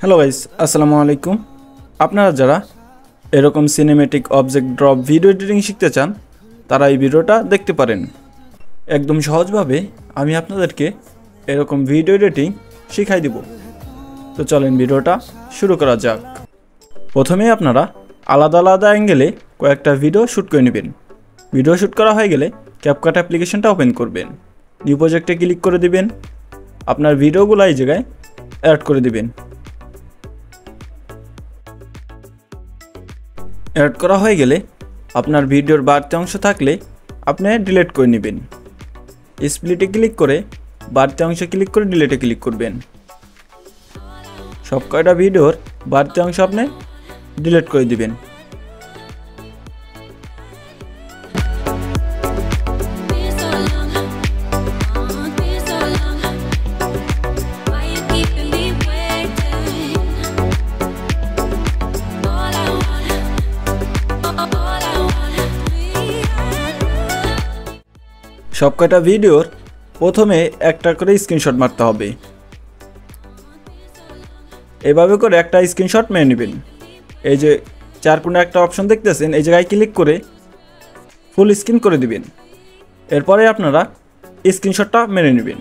Hello guys, আসসালামু আলাইকুম। আপনারা যারা এরকম cinematic object drop video editing শিখতে চান তারা এই ভিডিওটা দেখতে পারেন। একদম সহজভাবে আমি আপনাদেরকে এরকম ভিডিও এডিটিং শিখাই দিব। তো চলেন ভিডিওটা শুরু করা যাক। প্রথমেই আপনারা আলাদা আলাদা অ্যাঙ্গেলে কয়েকটা ভিডিও শ্যুট করে নেবেন। ভিডিও শ্যুট করা হয়ে গেলে ক্যাপকাট অ্যাপ্লিকেশনটা ওপেন করবেন। নিউ প্রজেক্টে ক্লিক করে দিবেন। আপনার ভিডিওগুলো এই জায়গায় অ্যাড করে দিবেন। অ্যাড করা হয়ে গেলে আপনার ভিডিওর বাড়তি অংশ থাকলে আপনি ডিলিট করে নেবেন। স্প্লিটে ক্লিক করে বাড়তি অংশে ক্লিক করে ডিলিটে ক্লিক করবেন। সব কয়টা ভিডিওর বাড়তি অংশ আপনি ডিলিট করে দিবেন। সব কয়টা ভিডিওর প্রথমে একটা করে স্ক্রিনশট মারতে হবে। এভাবে করে একটা স্ক্রিনশট মেরে নেবেন। এই যে চার কোণে একটা অপশন দেখতেছেন, এই জায়গায় ক্লিক করে ফুল স্ক্রিন করে দিবেন। এরপরে আপনারা স্ক্রিনশটটা মেরে নেবেন।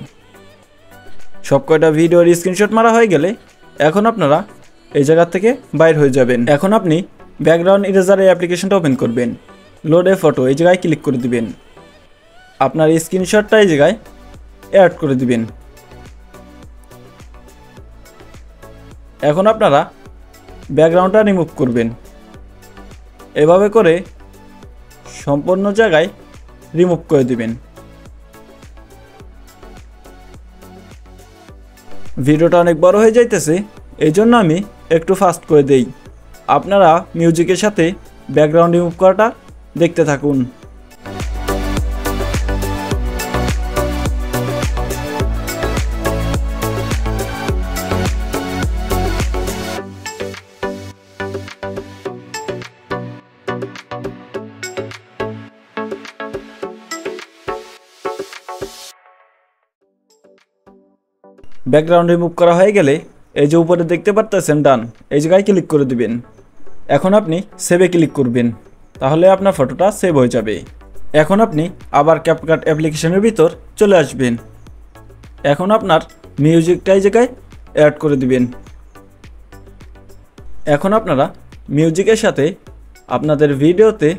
সব কয়টা ভিডিওর স্ক্রিনশট মারা হয়ে গেলে এখন আপনারা এই জায়গা থেকে বাইর হয়ে যাবেন। এখন আপনি ব্যাকগ্রাউন্ড ইরেজার এই অ্যাপ্লিকেশনটা ওপেন করবেন। লোড এ ফটো এই জায়গায় ক্লিক করে দিবেন। আপনার স্ক্রিনশটটা এই জায়গায় অ্যাড করে দিবেন। এখন আপনারা ব্যাকগ্রাউন্ডটা রিমুভ করবেন। এভাবে করে সম্পূর্ণ জায়গায় রিমুভ করে দিবেন। ভিডিওটা অনেক বড় হয়ে যাইতেছে, এই জন্য আমি একটু ফাস্ট করে দেই। আপনারা মিউজিকের সাথে ব্যাকগ্রাউন্ড রিমুভ করাটা দেখতে থাকুন। ব্যাকগ্রাউন্ড রিমুভ করা হয়ে গেলে এই যে উপরে দেখতে পারতেছেন ডান, এই জায়গায় ক্লিক করে দিবেন। এখন আপনি সেভে ক্লিক করবেন, তাহলে আপনার ফটোটা সেভ হয়ে যাবে। এখন আপনি আবার ক্যাপকাট অ্যাপ্লিকেশনের ভিতর চলে আসবেন। এখন আপনার মিউজিকটা এই জায়গায় অ্যাড করে দিবেন। এখন আপনারা মিউজিকের সাথে আপনাদের ভিডিওতে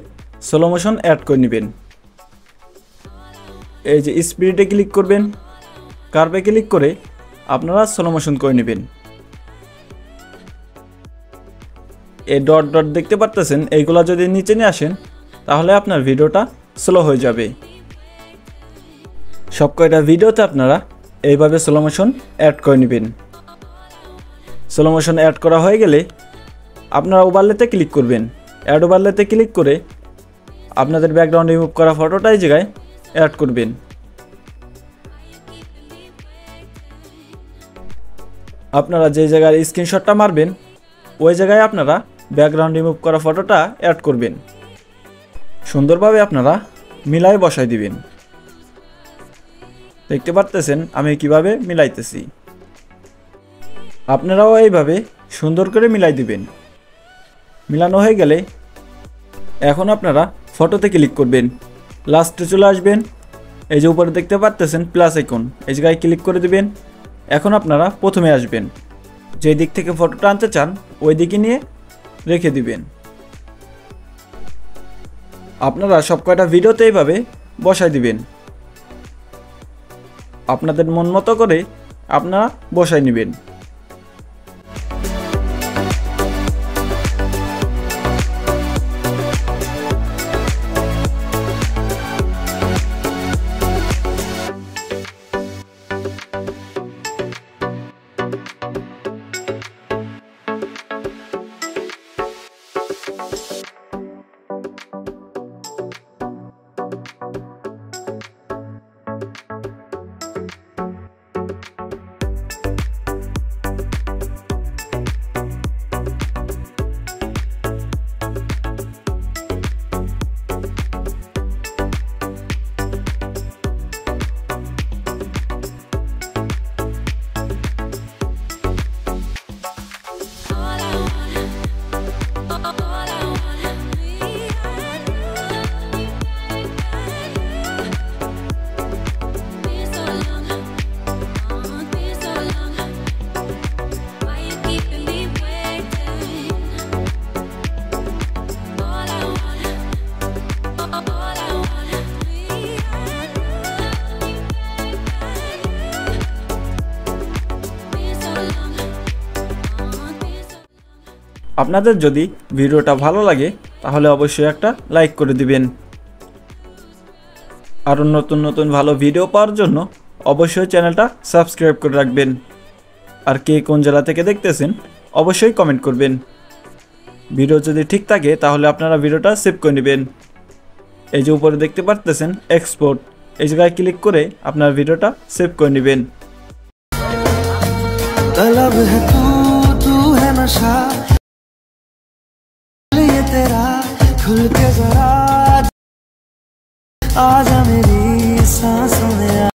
স্লো মোশন অ্যাড করে নেবেন। এই যে স্পিডে ক্লিক করবেন, কার্ভে ক্লিক করে আপনারা স্লো মোশন করে নেবেন। এই ডট ডট দেখতে পারতেছেন, এইগুলা যদি নিচে নিয়ে আসেন তাহলে আপনার ভিডিওটা স্লো হয়ে যাবে। সব কয়টা ভিডিওতে আপনারা এইভাবে স্লো মোশন অ্যাড করে নেবেন। স্লো মোশন অ্যাড করা হয়ে গেলে আপনারা ওভারলেতে ক্লিক করবেন। অ্যাড ওভারলেতে ক্লিক করে আপনাদের ব্যাকগ্রাউন্ড রিমুভ করা ফটোটা এই জায়গায় অ্যাড করবেন। আপনারা যে জায়গায় স্ক্রিনশটটা মারবেন ওই জায়গায় আপনারা ব্যাকগ্রাউন্ড রিমুভ করা ফটোটা অ্যাড করবেন। সুন্দরভাবে আপনারা মিলাই বসাই দিবেন। দেখতে পারতেছেন আমি কিভাবে মিলাইতেছি। আপনারাও এইভাবে সুন্দর করে মিলাই দিবেন। মিলানো হয়ে গেলে এখন আপনারা ফটোতে ক্লিক করবেন। লাস্টে চলে আসবেন। এই যে উপরে দেখতে পারতেছেন প্লাস আইকন, এই জায়গায় ক্লিক করে দিবেন। এখন আপনারা প্রথমে আসবেন, যে দিক থেকে ফটোটা আনতে চান ওই দিকে নিয়ে রেখে দিবেন। আপনারা সব কয়টা ভিডিওতে এইভাবে বসাই দিবেন। আপনাদের মন মতো করে আপনারা বসাই নেবেন। আপনাদের যদি ভিডিওটা ভালো লাগে তাহলে অবশ্যই একটা লাইক করে দিবেন। আরও নতুন নতুন ভালো ভিডিও পাওয়ার জন্য অবশ্যই চ্যানেলটা সাবস্ক্রাইব করে রাখবেন। আর কে কোন জেলা থেকে দেখতেছেন অবশ্যই কমেন্ট করবেন। ভিডিও যদি ঠিক থাকে তাহলে আপনারা ভিডিওটা সেভ করে নেবেন। এই যে উপরে দেখতে পারতেছেন এক্সপোর্ট, এই জায়গায় ক্লিক করে আপনার ভিডিওটা সেভ করে নেবেন। तलब है तू है नशा ये तेरा खुल के जरा आजा मेरी